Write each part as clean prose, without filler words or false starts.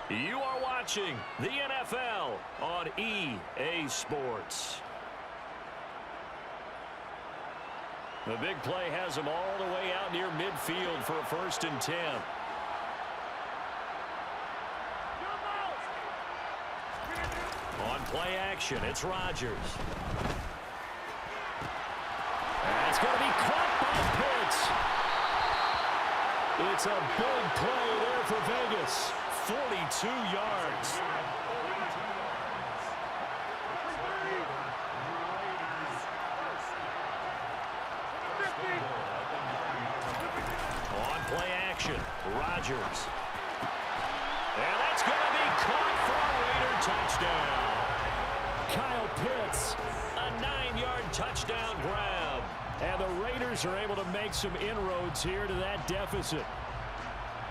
You are watching the NFL on EA Sports. The big play has him all the way out near midfield for a 1st and 10. On play action, it's Rodgers. And it's going to be caught by Pitts. It's a big play there for Vegas. 42 yards. On play action, Rodgers. And that's going to be caught for a Raider touchdown. Kyle Pitts, a 9-yard touchdown grab. And the Raiders are able to make some inroads here to that deficit.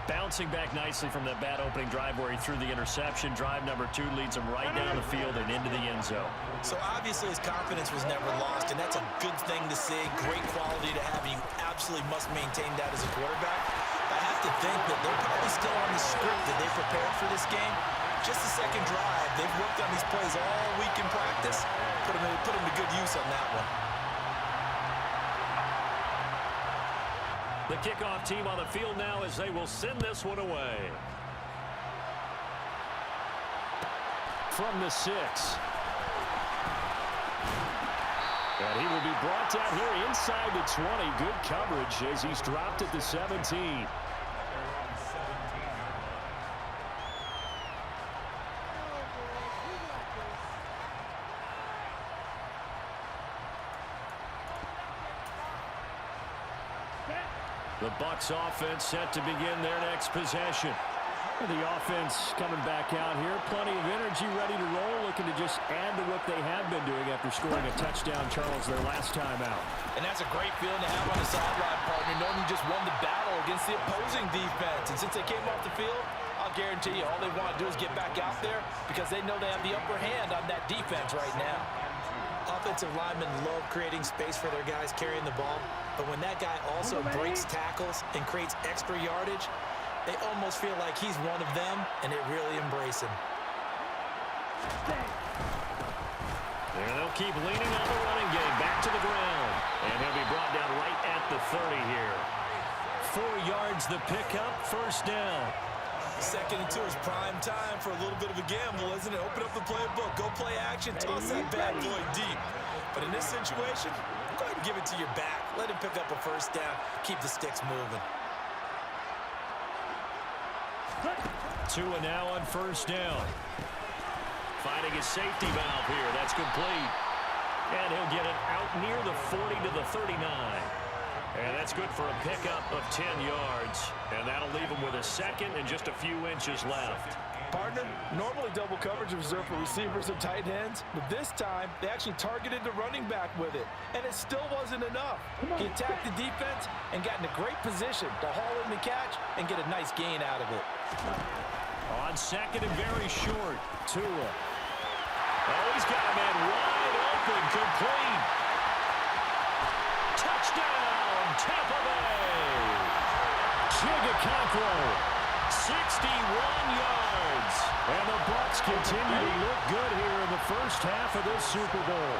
Bouncing back nicely from that bad opening drive where he threw the interception. Drive number 2 leads him right down the field and into the end zone. So obviously his confidence was never lost, and that's a good thing to see. Great quality to have. You absolutely must maintain that as a quarterback. I have to think that they're probably still on the script that they prepared for this game. Just the second drive. They've worked on these plays all week in practice. Put them to good use on that one. The kickoff team on the field now as they will send this one away. From the 6. And he will be brought down here inside the 20. Good coverage as he's dropped at the 17. The Bucs offense set to begin their next possession. The offense coming back out here. Plenty of energy, ready to roll, looking to just add to what they have been doing after scoring a touchdown, Charles, their last time out. And that's a great feeling to have on the sideline, partner, knowing you just won the battle against the opposing defense. And since they came off the field, I'll guarantee you all they want to do is get back out there because they know they have the upper hand on that defense right now. Offensive linemen love creating space for their guys carrying the ball, but when that guy also breaks tackles and creates extra yardage, they almost feel like he's one of them, and they really embrace him. There they'll keep leaning on the running game. Back to the ground. And he'll be brought down right at the 30 here. 4 yards the pickup, 1st down. 2nd and 2 is prime time for a little bit of a gamble, isn't it? Open up the playbook, go play action, toss that bad boy deep. But in this situation, go ahead and give it to your back. Let him pick up a 1st down, keep the sticks moving. 2 and now on 1st down. Finding his safety valve here. That's complete. And he'll get it out near the 40 to the 39. And that's good for a pickup of 10 yards. And that'll leave him with a 2nd and just a few inches left. Partner, normally double coverage is reserved for receivers and tight ends, but this time they actually targeted the running back with it, and it still wasn't enough. He attacked the defense and got in a great position to haul in the catch and get a nice gain out of it. On 2nd and very short, Tua. Oh, he's got a man wide open, complete. Touchdown, Tampa Bay. Chigaconkro, 61 yards. And the Bucs continue to look good here in the 1st half of this Super Bowl.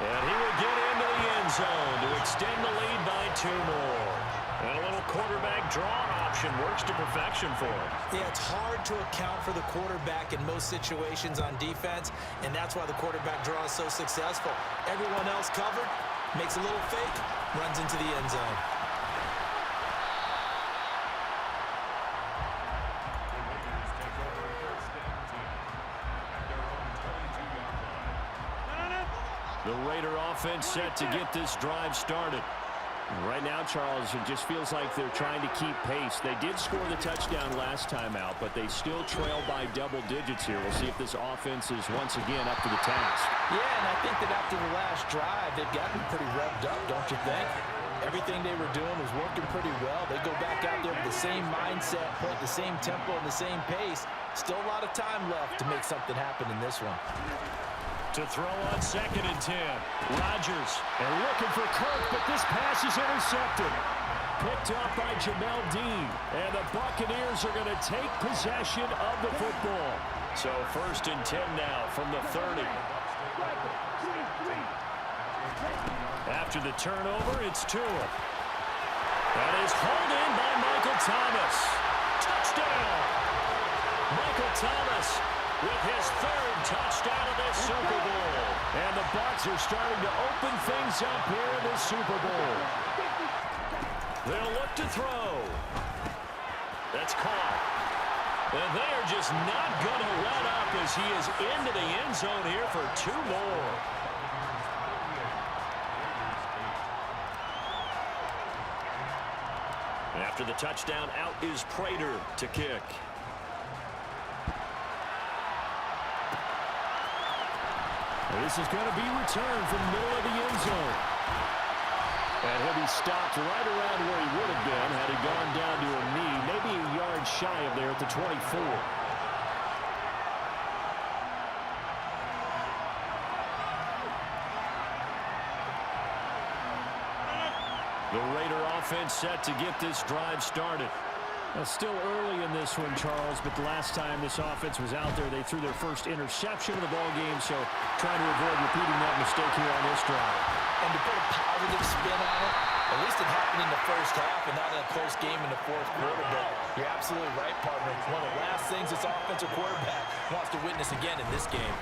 And he will get into the end zone to extend the lead by 2 more. And a little quarterback draw option works to perfection for him. Yeah, it's hard to account for the quarterback in most situations on defense, and that's why the quarterback draw is so successful. Everyone else covered, makes a little fake, runs into the end zone. The Raider offense set to get this drive started. Right now, Charles, it just feels like they're trying to keep pace. They did score the touchdown last time out, but they still trail by double digits here. We'll see if this offense is once again up to the task. Yeah, and I think that after the last drive, they've gotten pretty revved up, don't you think? Everything they were doing was working pretty well. They go back out there with the same mindset, put the same tempo and the same pace. Still a lot of time left to make something happen in this one. To throw on 2nd and 10. Rodgers, and looking for Kirk, but this pass is intercepted. picked up by Jamel Dean. And the Buccaneers are going to take possession of the football. So 1st and 10 now from the 30. After the turnover, it's Tua. That is hauled in by Michael Thomas. Touchdown! Michael Thomas with his 3rd touchdown of this Super Bowl. And the Bucs are starting to open things up here in the Super Bowl. They'll look to throw. That's caught. And they are just not going to let up as he is into the end zone here for 2 more. After the touchdown, out is Prater to kick. This is going to be returned from the middle of the end zone. And he'll be stopped right around where he would have been had he gone down to a knee, maybe a yard shy of there at the 24. The Raider offense set to get this drive started. Still early in this one, Charles, but the last time this offense was out there, they threw their first interception of the ball game, so trying to avoid repeating that mistake here on this drive. And to put a positive spin on it, at least it happened in the first half and not in a close game in the 4th quarter. But you're absolutely right, partner. It's one of the last things this offensive quarterback wants to witness again in this game.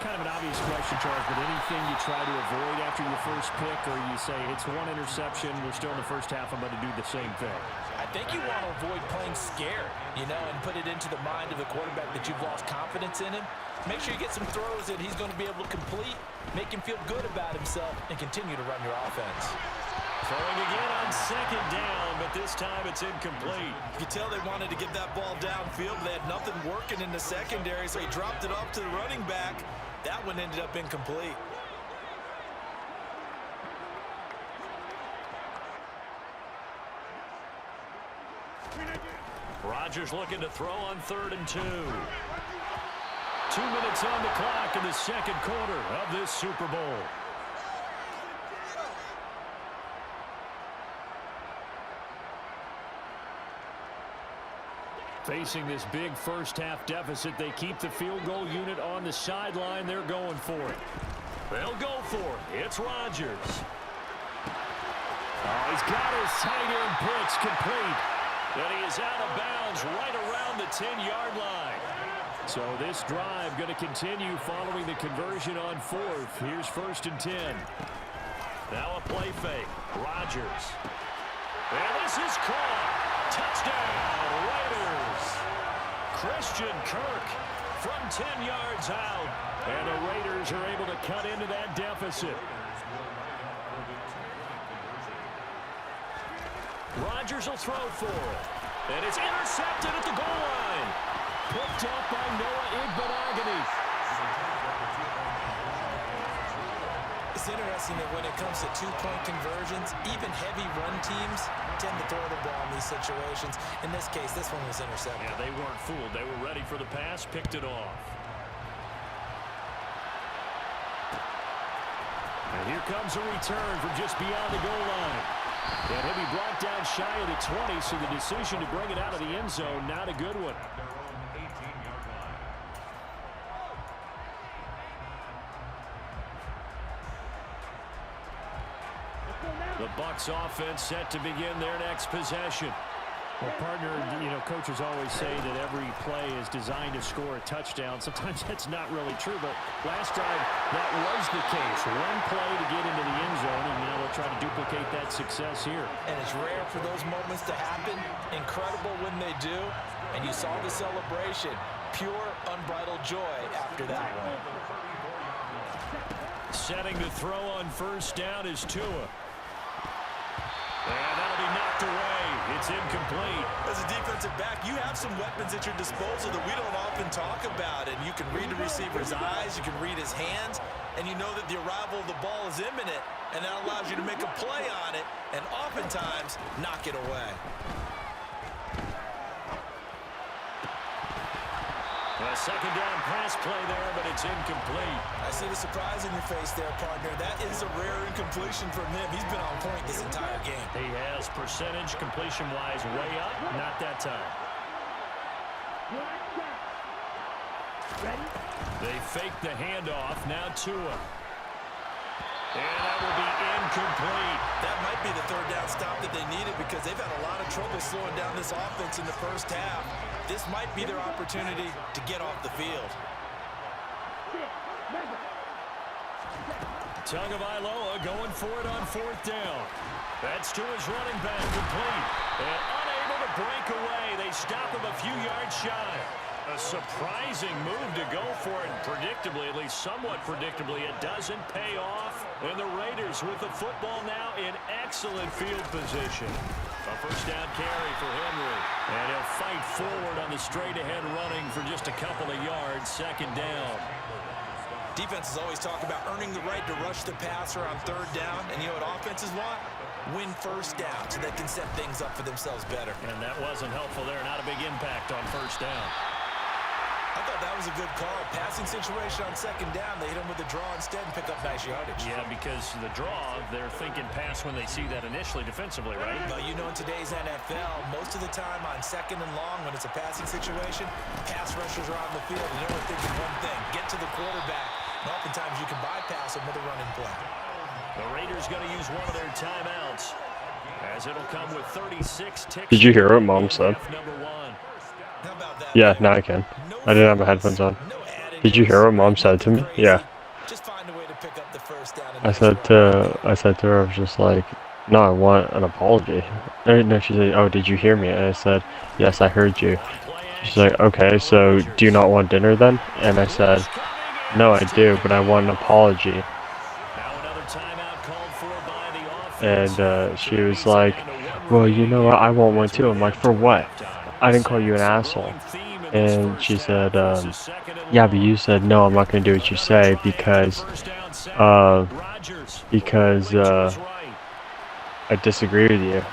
Kind of an obvious question, Charles, but anything you try to avoid after your first pick, or you say it's 1 interception, we're still in the first half, I'm going to do the same thing? I think you want to avoid playing scared, and put it into the mind of the quarterback that you've lost confidence in him. Make sure you get some throws that he's going to be able to complete, make him feel good about himself, and continue to run your offense. Throwing again on 2nd down, but this time it's incomplete. You could tell they wanted to get that ball downfield, but they had nothing working in the secondary, so he dropped it off to the running back. That one ended up incomplete. Rodgers looking to throw on 3rd and 2. 2 minutes on the clock in the 2nd quarter of this Super Bowl. Facing this big first half deficit, they keep the field goal unit on the sideline. They're going for it. They'll go for it. It's Rodgers. Oh, he's got his tight end pitch complete. And he is out of bounds right around the 10-yard line. So this drive going to continue following the conversion on 4th. Here's 1st and 10. Now a play fake. Rodgers. And this is caught. Touchdown, Raiders. Christian Kirk from 10 yards out. And the Raiders are able to cut into that deficit. Rodgers will throw for it. And it's intercepted at the goal line. Picked up by Noah Igbenogany. It's interesting that when it comes to 2-point conversions, even heavy run teams tend to throw the ball in these situations. In this case, this one was intercepted. Yeah, they weren't fooled. They were ready for the pass, picked it off. And here comes a return from just beyond the goal line. And he'll be brought down shy of the 20, so the decision to bring it out of the end zone, not a good one. The Bucs offense set to begin their next possession. Well, partner, coaches always say that every play is designed to score a touchdown. Sometimes that's not really true, but last time that was the case. One play to get into the end zone, and now they'll try to duplicate that success here. And it's rare for those moments to happen. Incredible when they do. And you saw the celebration. Pure, unbridled joy after that one. Setting to throw on 1st down is Tua. And that'll be knocked away. It's incomplete. As a defensive back, you have some weapons at your disposal that we don't often talk about. And you can read the receiver's eyes, you can read his hands, and you know that the arrival of the ball is imminent. And that allows you to make a play on it and oftentimes knock it away. A A second down pass play there, but it's incomplete. I see the surprise in your face there, partner. That is a rare incompletion from him. He's been on point this entire game. He has percentage completion-wise way up. Not that time. They fake the handoff. Now Tua. And that will be incomplete. That might be the third down stop that they needed because they've had a lot of trouble slowing down this offense in the first half. This might be their opportunity to get off the field. Tagovailoa going for it on fourth down. That's to his running back, complete. And unable to break away. They stop him a few yards shy. A surprising move to go for it. Predictably, at least somewhat predictably, it doesn't pay off. And the Raiders with the football now in excellent field position. A first down carry for Henry. And he'll fight forward on the straight-ahead running for just a couple of yards. Second down. Defenses always talk about earning the right to rush the passer on third down. And you know what offenses want? Win first down so they can set things up for themselves better. And that wasn't helpful there. Not a big impact on first down. I thought that was a good call. Passing situation on second down. They hit him with a draw instead and pick up nice yardage. Yeah, because the draw, they're thinking pass when they see that initially defensively, right? But you know in today's NFL, most of the time on second and long when it's a passing situation, pass rushers are on the field and they're only thinking one thing, get to the quarterback. And oftentimes you can bypass them with a running play. The Raiders going to use one of their timeouts as it'll come with 36 ticks. Did you hear what Mom said? Number one. How about that? Yeah, now I can. I didn't have my headphones on. Did you hear what Mom said to me? Yeah. Just find a way to pick up the first down. I said to her, I was just like, no, I want an apology. No, she said, oh, did you hear me? And I said, yes, I heard you. She's like, okay, so do you not want dinner then? And I said, no, I do, but I want an apology. And she was like, well, you know what, I want one too. I'm like, for what? I didn't call you an asshole. And she said, yeah, but you said, no, I'm not going to do what you say because I disagree with you.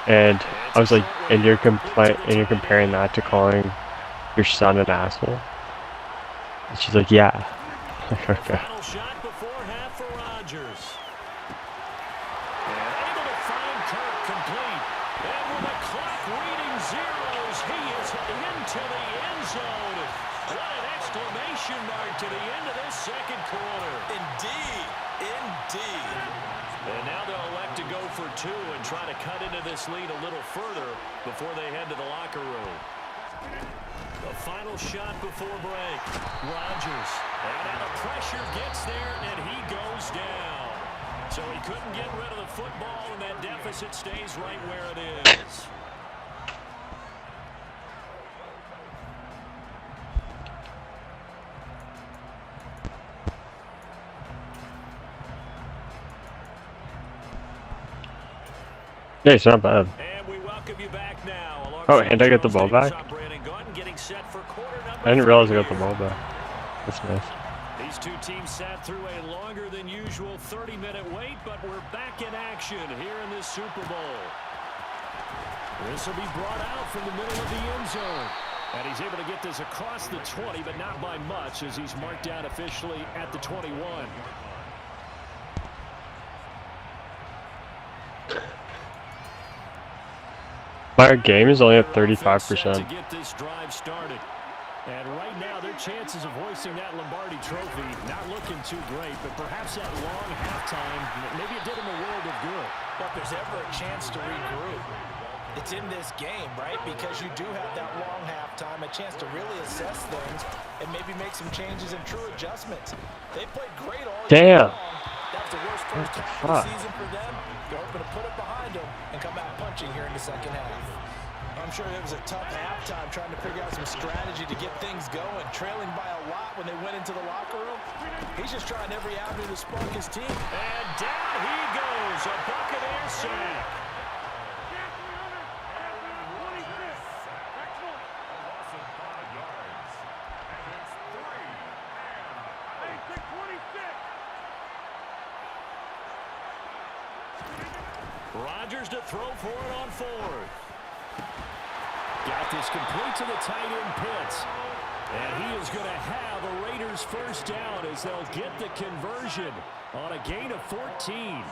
And I was like, and you're comparing that to calling your son an asshole? And she's like, yeah. Okay. Lead a little further before they head to the locker room. The final shot before break. Rodgers. And now the pressure gets there, and he goes down. So he couldn't get rid of the football, and that deficit stays right where it is. Yeah, it's not bad. And we welcome you back now. Oh, and I get the ball back? I didn't realize I got the ball back. That's nice. These two teams sat through a longer than usual 30-minute wait, but we're back in action here in this Super Bowl. This will be brought out from the middle of the end zone. And he's able to get this across the 20, but not by much as he's marked down officially at the 21. My game is only at 35%. To get this drive started. And right now, their chances of hoisting that Lombardi trophy not looking too great, but perhaps that long halftime, maybe it did them a world of good. But if there's ever a chance to regroup, it's in this game, right? Because you do have that long halftime, a chance to really assess things and maybe make some changes and true adjustments. They played great all year long. That was the worst first half of the season for them. They're hoping to put it behind them and come out punching here in the second half. I'm sure it was a tough halftime trying to figure out some strategy to get things going. Trailing by a lot when they went into the locker room. He's just trying every avenue to spark his team. And down he goes, a Buccaneer sack. Rodgers to throw for it on fourth. Got this complete to the tight end Pitts. And he is going to have a Raiders first down as they'll get the conversion on a gain of 14.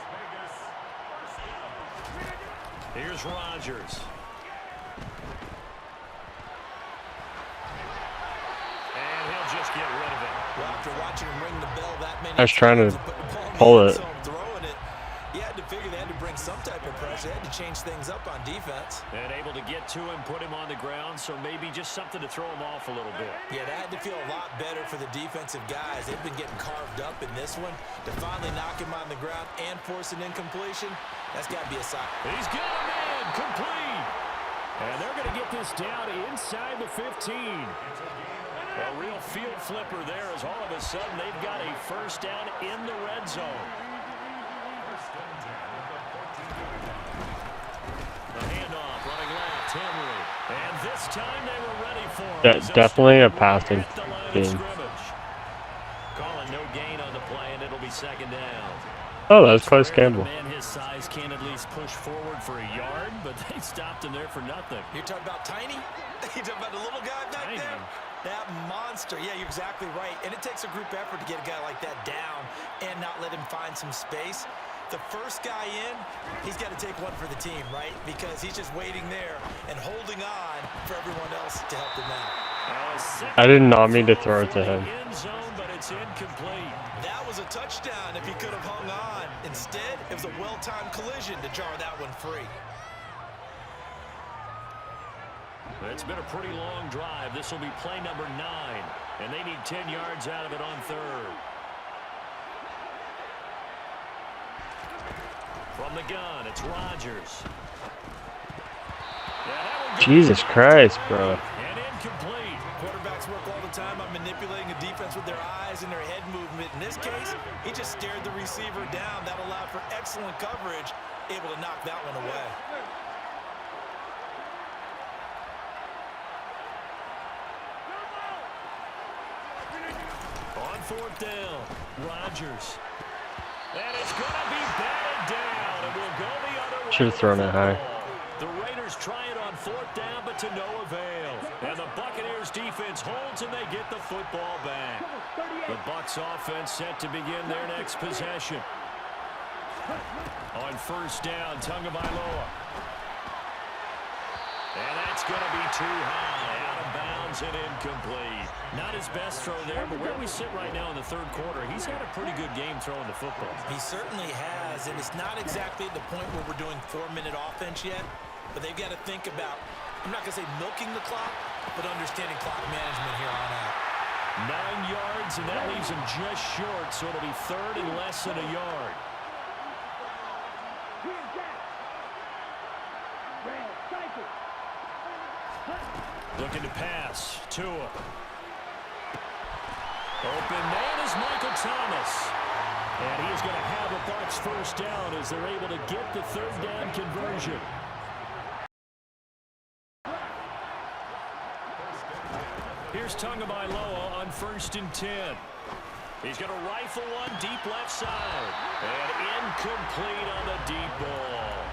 Here's Rodgers. And he'll just get rid of it. Well, after watching him ring the bell that many I was trying to times, pull it. throwing it, you had to figure they had to bring some type of pressure. They had to change things up on defense. And able to get to him, put him on the ground, so maybe just something to throw him off a little bit. Yeah, that had to feel a lot better for the defensive guys. They've been getting carved up in this one. To finally knock him on the ground and force an incompletion, that's got to be a sign. He's got a man complete. And they're going to get this down inside the 15. A real field flipper there as all of a sudden they've got a first down in the red zone. The handoff running left, Henry. And this time they were ready for him. Definitely a passing game. Calling no gain on the play, and it'll be second down. Oh, that was close, Campbell. Man his size can at least push forward for a yard, but they stopped him there for nothing. You're talking about Tiny? You're talking about the little guy back there? That monster. Yeah, you're exactly right. And it takes a group effort to get a guy like that down and not let him find some space. The first guy in, he's got to take one for the team, right? Because he's just waiting there and holding on for everyone else to help him out. I did not mean to throw it to him. End zone, but it's incomplete. That was a touchdown if he could have hung on. Instead, it was a well-timed collision to jar that one free. It's been a pretty long drive. This will be play number 9, and they need 10 yards out of it on third. From the gun, it's Rodgers. Jesus Christ, bro. And incomplete. Quarterbacks work all the time on manipulating a defense with their eyes and their head movement. In this case, he just stared the receiver down. That allowed for excellent coverage, able to knock that one away. On fourth down, Rodgers. And it's going to be batted down, and we'll go the other way. Should have thrown it high. The Raiders try it on fourth down, but to no avail. And the Buccaneers defense holds, and they get the football back. The Bucs offense set to begin their next possession. On first down, Tagovailoa. And that's going to be too high, out of bounds and incomplete. Not his best throw there, but where we sit right now in the third quarter, he's had a pretty good game throwing the football. He certainly has, and it's not exactly at the point where we're doing 4-minute offense yet, but they've got to think about, I'm not going to say milking the clock, but understanding clock management here on out. 9 yards, and that leaves him just short, so it'll be third and less than a yard. Looking to pass. Tua. Open man is Michael Thomas. And he is going to have a Bucs first down as they're able to get the third down conversion. Here's Tagovailoa on 1st and 10. He's going to rifle one deep left side. And incomplete on the deep ball.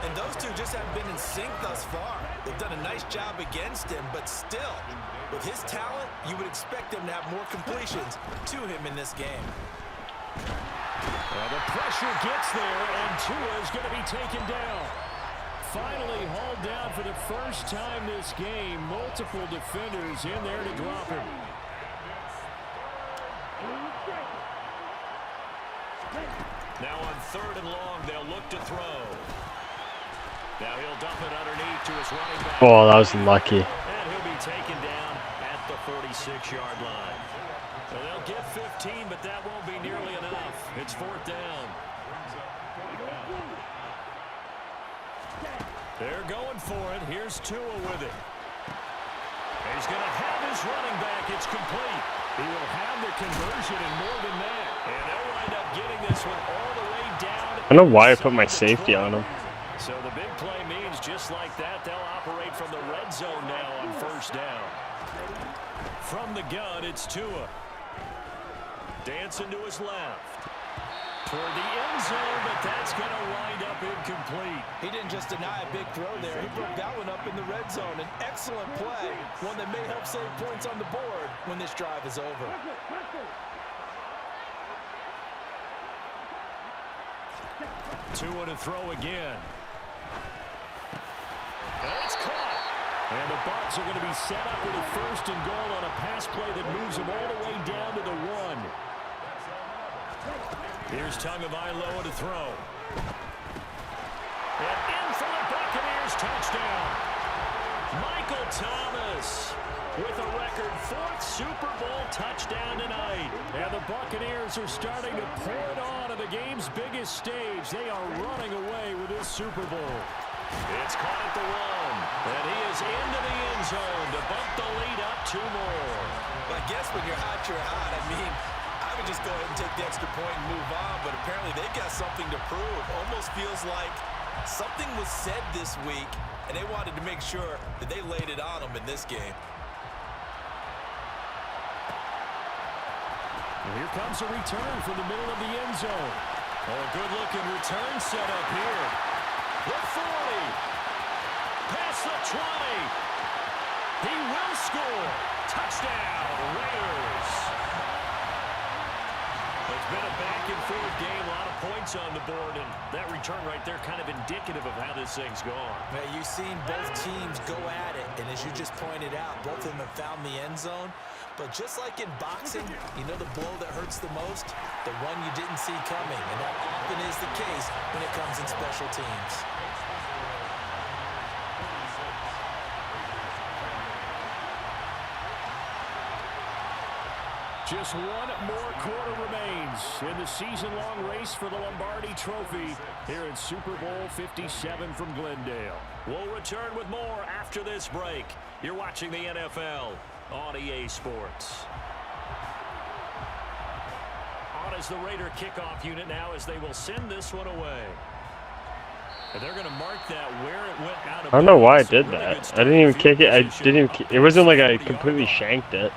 And those two just haven't been in sync thus far. They've done a nice job against him, but still, with his talent, you would expect them to have more completions to him in this game. Well, the pressure gets there, and Tua is going to be taken down. Finally hauled down for the first time this game. Multiple defenders in there to drop him. Now on third and long, they'll look to throw. Now he'll dump it underneath to his running back. Oh, that was lucky. And he'll be taken down at the 46-yard line. So they'll get 15, but that won't be nearly enough. It's fourth down. They're going for it. Here's Tua with it. He's going to have his running back. It's complete. He will have the conversion and more than that. And they'll wind up getting this one all the way down. I don't know why I put my safety on him. So the big play means just like that, they'll operate from the red zone now on first down. From the gun, it's Tua. Dancing to his left. Toward the end zone, but that's going to wind up incomplete. He didn't just deny a big throw there. He broke that one up in the red zone. An excellent play, one that may help save points on the board when this drive is over. Tua to throw again. And it's caught. And the Bucs are going to be set up with a 1st and goal on a pass play that moves them all the way down to the 1. Here's Tagovailoa to throw. And in for the Buccaneers, touchdown. Michael Thomas with a record 4th Super Bowl touchdown tonight. And the Buccaneers are starting to pour it on the game's biggest stage. They are running away with this Super Bowl. It's caught at the 1. And he is into the end zone to bump the lead up 2 more. Well, I guess when you're hot, you're hot. I mean, I would just go ahead and take the extra point and move on, but apparently they've got something to prove. Almost feels like something was said this week, and they wanted to make sure that they laid it on them in this game. And here comes a return from the middle of the end zone. Oh, a good-looking return set up here. The 40. Past the 20. He will score. Touchdown, Raiders. It's been a back-and-forth game, a lot of points on the board, and that return right there kind of indicative of how this thing's gone. Now, you've seen both teams go at it, and as you just pointed out, both of them have found the end zone. But just like in boxing, you know the blow that hurts the most? The one you didn't see coming, and that often is the case when it comes in special teams. Just one more quarter remains in the season-long race for the Lombardi Trophy here in Super Bowl 57 from Glendale. We'll return with more after this break. You're watching the NFL on EA Sports. On is the Raider kickoff unit now as they will send this one away. And they're going to mark that where it went out of. I don't know why I did that. I didn't even kick it. I didn't. It wasn't like I completely shanked it.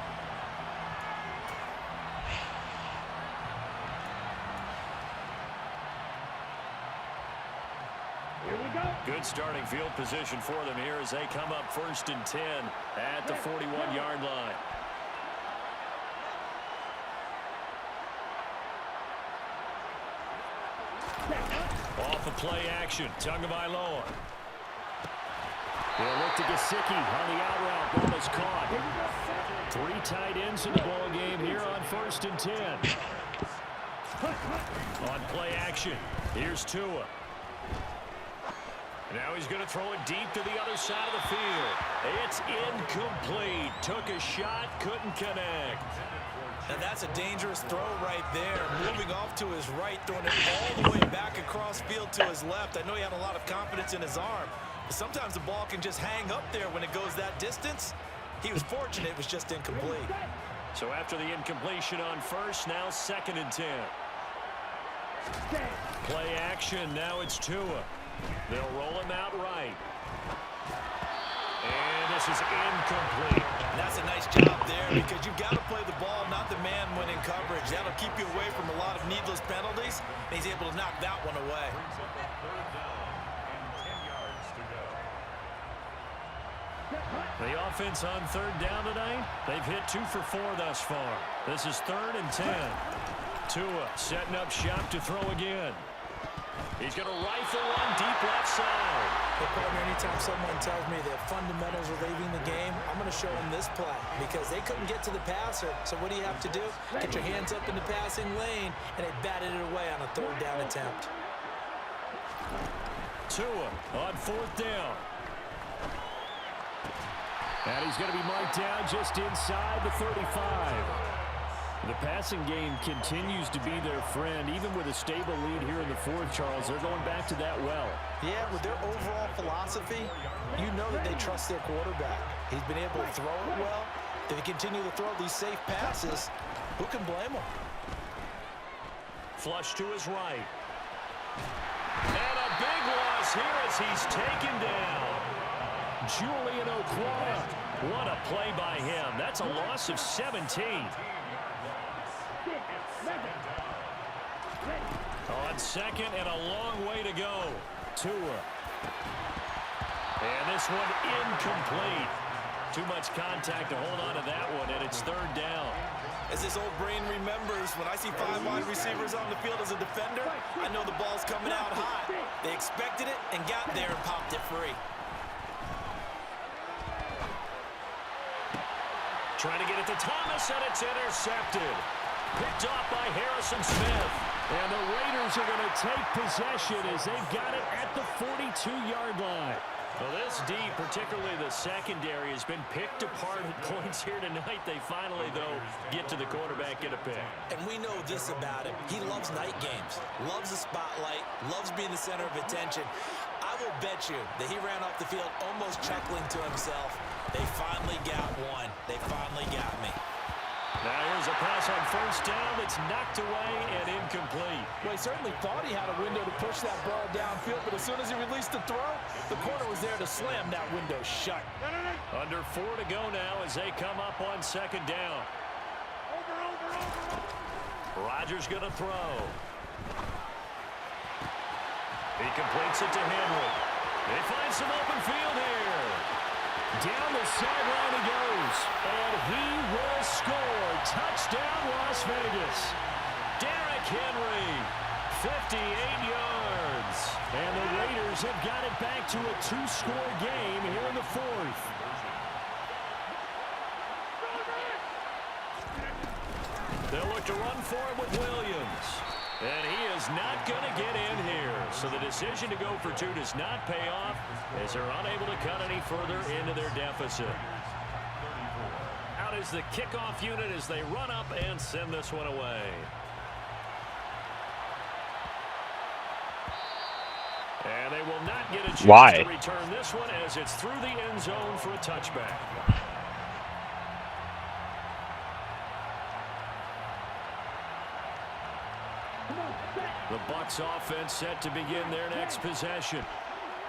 Good starting field position for them here as they come up 1st and 10 at the 41-yard line. Off of play action, Tagovailoa. They'll look to Gesicki on the out route. Ball is caught. 3 tight ends in the ball game here on 1st and 10. On play action, here's Tua. Now he's going to throw it deep to the other side of the field. It's incomplete. Took a shot, couldn't connect. And that's a dangerous throw right there. Moving off to his right, throwing it all the way back across field to his left. I know he had a lot of confidence in his arm, but sometimes the ball can just hang up there when it goes that distance. He was fortunate it was just incomplete. So after the incompletion on 1st, now 2nd and 10. Play action, now it's Tua. They'll roll him out right. And this is incomplete. And that's a nice job there because you've got to play the ball, not the man when in coverage. That'll keep you away from a lot of needless penalties, and he's able to knock that one away. The offense on 3rd down tonight, they've hit 2 for 4 thus far. This is 3rd and 10. Tua setting up shop to throw again. He's going to rifle one deep left side. Hey, partner, anytime someone tells me that fundamentals are leaving the game, I'm going to show them this play because they couldn't get to the passer. So what do you have to do? Get your hands up in the passing lane, and they batted it away on a 3rd down attempt. Tua on 4th down. And he's going to be marked down just inside the 35. The passing game continues to be their friend, even with a stable lead here in the 4th, Charles. They're going back to that well. Yeah, with their overall philosophy, you know that they trust their quarterback. He's been able to throw it well. If they continue to throw these safe passes, who can blame them? Flush to his right. And a big loss here as he's taken down. Julian Okwara. What a play by him. That's a loss of 17. on second and a long way to go. Tua. And this one incomplete. Too much contact to hold on to that one, and it's third down. As this old brain remembers, when I see 5 wide receivers on the field as a defender, I know the ball's coming out hot. They expected it and got there and popped it free. Trying to get it to Thomas, and it's intercepted. Picked off by Harrison Smith. And the Raiders are going to take possession as they've got it at the 42-yard line. Well, this D, particularly the secondary, has been picked apart at points here tonight. They finally, though, get to the quarterback, get a pick. And we know this about him. He loves night games, loves the spotlight, loves being the center of attention. I will bet you that he ran off the field almost chuckling to himself. They finally got one. They finally got me. Now here's a pass on first down that's knocked away and incomplete. Well, he certainly thought he had a window to push that ball downfield, but as soon as he released the throw, the corner was there to slam that window shut. Under 4 to go now as they come up on second down. Rodgers going to throw. He completes it to Henry. They find some open field here. Down the sideline he goes, and he will score. Touchdown, Las Vegas. Derrick Henry, 58 yards. And the Raiders have got it back to a 2-score game here in the fourth. They'll look to run for it with Williams. And he is not going to get in here. So the decision to go for 2 does not pay off as they're unable to cut any further into their deficit. Out is the kickoff unit as they run up and send this one away. And they will not get a chance to return this one as it's through the end zone for a touchback. The Bucs offense set to begin their next possession.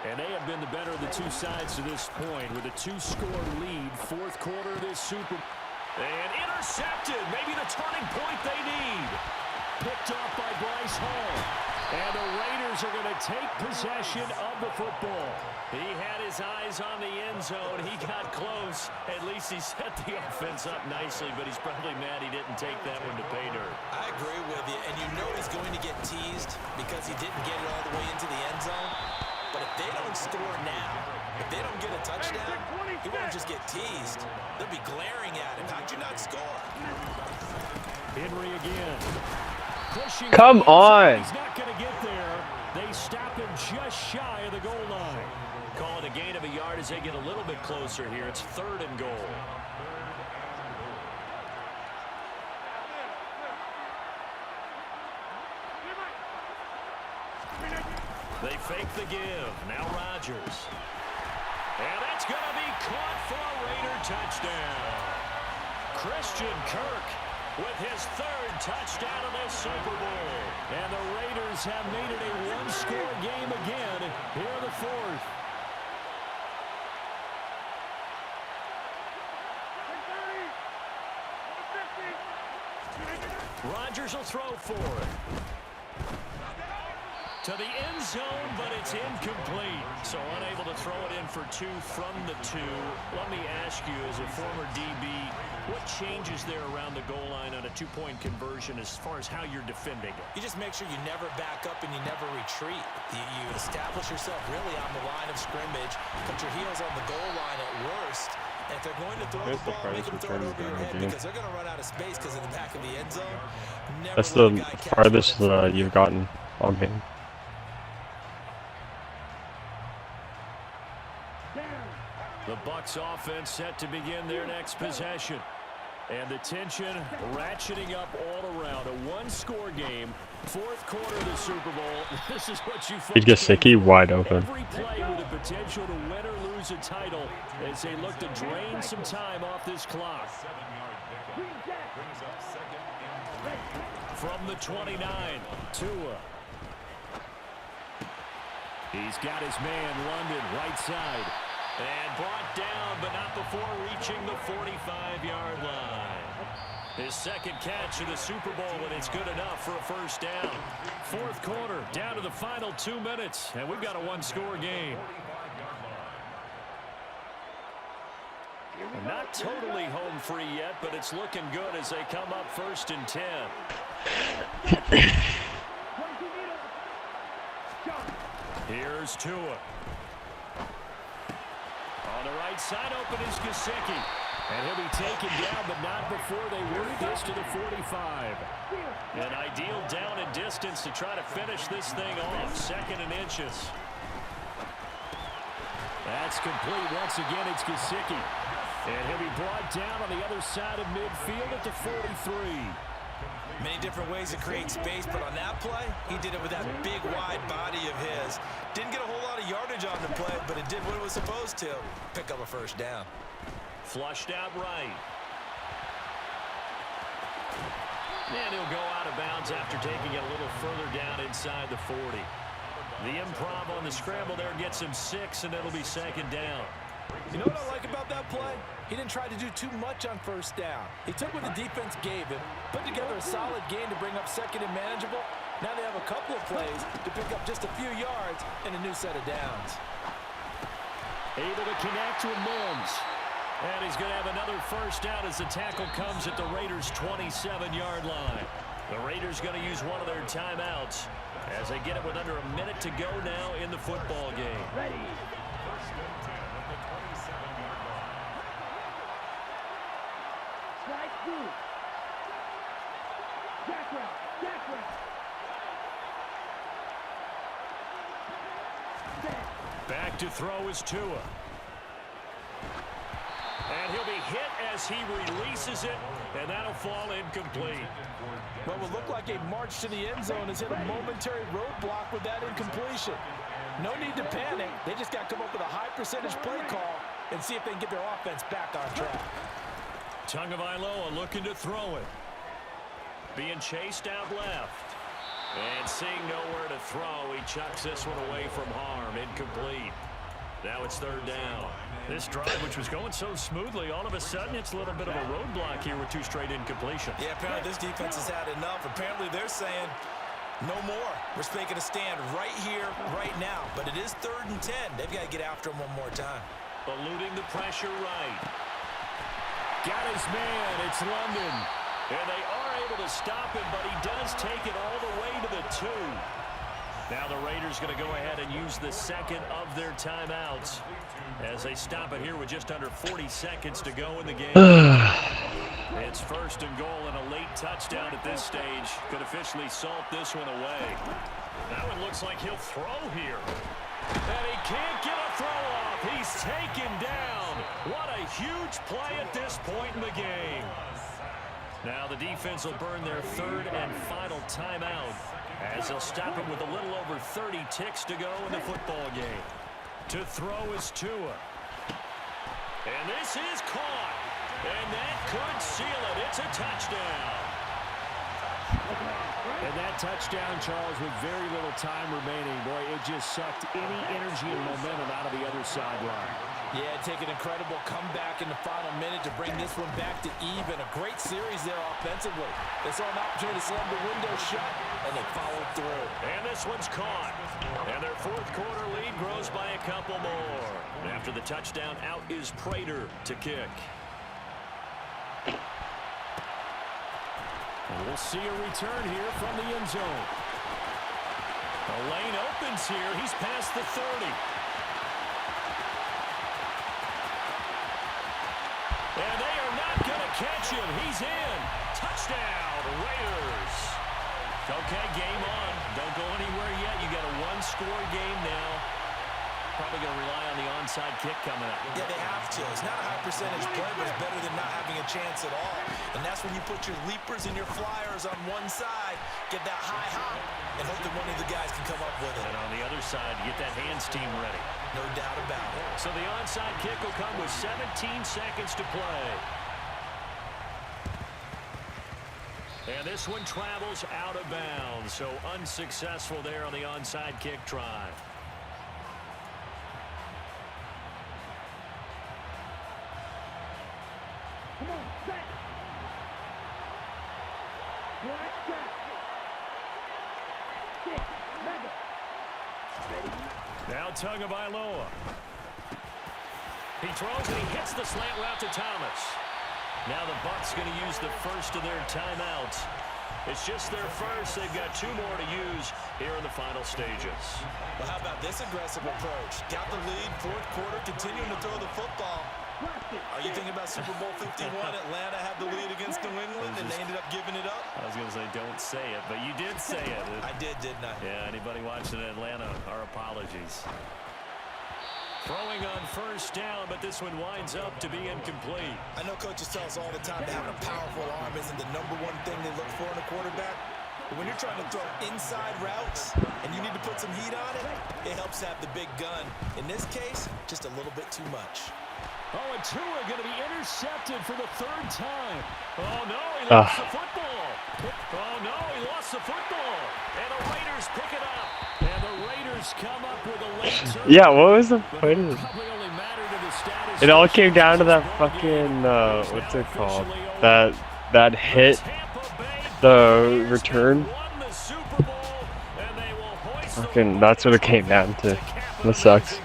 And they have been the better of the two sides to this point with a 2-score lead. Fourth quarter of this Super. And intercepted. Maybe the turning point they need. Picked off by Bryce Hall. And the Raiders are going to take possession of the football. He had his eyes on the end zone. He got close. At least he set the offense up nicely, but he's probably mad he didn't take that one to pay dirt. I agree with you, and you know he's going to get teased because he didn't get it all the way into the end zone. But if they don't score now, if they don't get a touchdown, he won't just get teased. They'll be glaring at him. How'd you not score? Henry again. Pushing. Come on. He's not going to get there. They stop him just shy of the goal line. Call it a gain of a yard as they get a little bit closer here. It's 3rd and goal. They fake the give. Now Rodgers. And that's going to be caught for a Raider touchdown. Christian Kirk with his 3rd touchdown of this Super Bowl. And the Raiders have made it a 1-score game again here in the 4th. Rodgers will throw for it. To the end zone, but it's incomplete. So unable to throw it in for 2 from the 2. Let me ask you, as a former DB, what changes there around the goal line on a 2-point conversion as far as how you're defending it? You just make sure you never back up and you never retreat. You establish yourself really on the line of scrimmage, put your heels on the goal line at worst. And if they're going to throw the ball, make them throw it over your head because they're going to run out of space because in the back of the end zone. That's the farthest you've gotten all game. The Bucs offense set to begin their next possession. And the tension ratcheting up all around. A 1-score game. 4th quarter of the Super Bowl. This is what you He'd get Sicky wide open. Every play with the potential to win or lose a title as they look to drain some time off this clock. From the 29, Tua. He's got his man, London, right side. And brought down, but not before reaching the 45-yard line. His second catch of the Super Bowl, and it's good enough for a first down. Fourth quarter, down to the final 2 minutes, and we've got a one-score game. Not totally home free yet, but it's looking good as they come up 1st and 10. Here's Tua. On the right side, open is Gesicki. And he'll be taken down, but not before they work this to the 45. An ideal down and distance to try to finish this thing off. 2nd and inches. That's complete. Once again, it's Gesicki. And he'll be brought down on the other side of midfield at the 43. Many different ways to create space, but on that play, he did it with that big, wide body of his. Didn't get a whole lot of yardage on the play, but it did what it was supposed to. Pick up a first down. Flushed out right. And he'll go out of bounds after taking it a little further down inside the 40. The improv on the scramble there gets him 6, and it'll be 2nd down. You know what I like about that play? He didn't try to do too much on first down. He took what the defense gave him, put together a solid game to bring up 2nd and manageable. Now they have a couple of plays to pick up just a few yards and a new set of downs. Able to connect with Mims. And he's going to have another first down as the tackle comes at the Raiders' 27-yard line. The Raiders going to use one of their timeouts as they get it with under a minute to go now in the football game. Ready. Strike 2. Jack route. Jack route. Back to throw is Tua. And he'll be hit as he releases it, and that'll fall incomplete. What would look like a march to the end zone has hit a momentary roadblock with that incompletion. No need to panic. They just got to come up with a high percentage play call and see if they can get their offense back on track. Tagovailoa looking to throw it. Being chased out left. And seeing nowhere to throw, he chucks this one away from harm. Incomplete. Now it's 3rd down. This drive, which was going so smoothly, all of a sudden it's a little bit of a roadblock here with 2 straight incompletions. Yeah, apparently this defense has had enough. Apparently they're saying, no more. We're making a stand right here, right now. But it is 3rd and 10. They've got to get after him one more time. Eluding the pressure right. Got his man. It's London. And they are able to stop him, but he does take it all the way to the 2. Now the Raiders going to go ahead and use the 2nd of their timeouts as they stop it here with just under 40 seconds to go in the game. It's 1st and goal and a late touchdown at this stage could officially salt this one away. That one looks like he'll throw here. And he can't get a throw off. He's taken down. What a huge play at this point in the game. Now the defense will burn their 3rd and final timeout as they'll stop it with a little over 30 ticks to go in the football game. To throw is Tua. And this is caught. And that could seal it. It's a touchdown. And that touchdown, Charles, with very little time remaining. Boy, it just sucked any energy and momentum out of the other sideline. Yeah, take an incredible comeback in the final minute to bring this one back to even. A great series there offensively. They saw an opportunity to slam the window shut, and they followed through. And this one's caught. And their 4th quarter lead grows by a couple more. After the touchdown, out is Prater to kick. And we'll see a return here from the end zone. The lane opens here. He's past the 30. And they are not going to catch him. He's in. Touchdown, Raiders. Okay, game on. Don't go anywhere yet. You got a 1-score game now. Probably going to rely on the onside kick coming up. Yeah, they have to. It's not a high percentage play, but it's better than not having a chance at all. And that's when you put your leapers and your flyers on one side, get that high hop, and hope that one of the guys can come up with it. And on the other side, get that hands team ready. No doubt about it. So the onside kick will come with 17 seconds to play. And this one travels out of bounds, so unsuccessful there on the onside kick try. Come on, set. Now Tagovailoa. He throws and he hits the slant route to Thomas. Now the Bucs going to use the first of their timeouts. It's just their first. They've got 2 more to use here in the final stages. Well, how about this aggressive approach? Got the lead, 4th quarter, continuing to throw the football. Are you thinking about Super Bowl 51? Atlanta had the lead against New England, and they ended up giving it up? I was going to say, don't say it, but you did say it. I did, didn't I? Yeah, anybody watching Atlanta, our apologies. Throwing on first down, but this one winds up to be incomplete. I know coaches tell us all the time that having a powerful arm isn't the #1 thing they look for in a quarterback. But when you're trying to throw inside routes and you need to put some heat on it, it helps have the big gun. In this case, just a little bit too much. Oh, and Tua going to be intercepted for the 3rd time. Oh, no, he lost the football. Oh, no, he lost the football. And the Raiders pick it up. And the Raiders come up with a late turn. Yeah, what was the point of it? Probably only mattered to the status. It all came down to that fucking, what's it called? That hit, the return. Fucking, that's what it came down to. That sucks.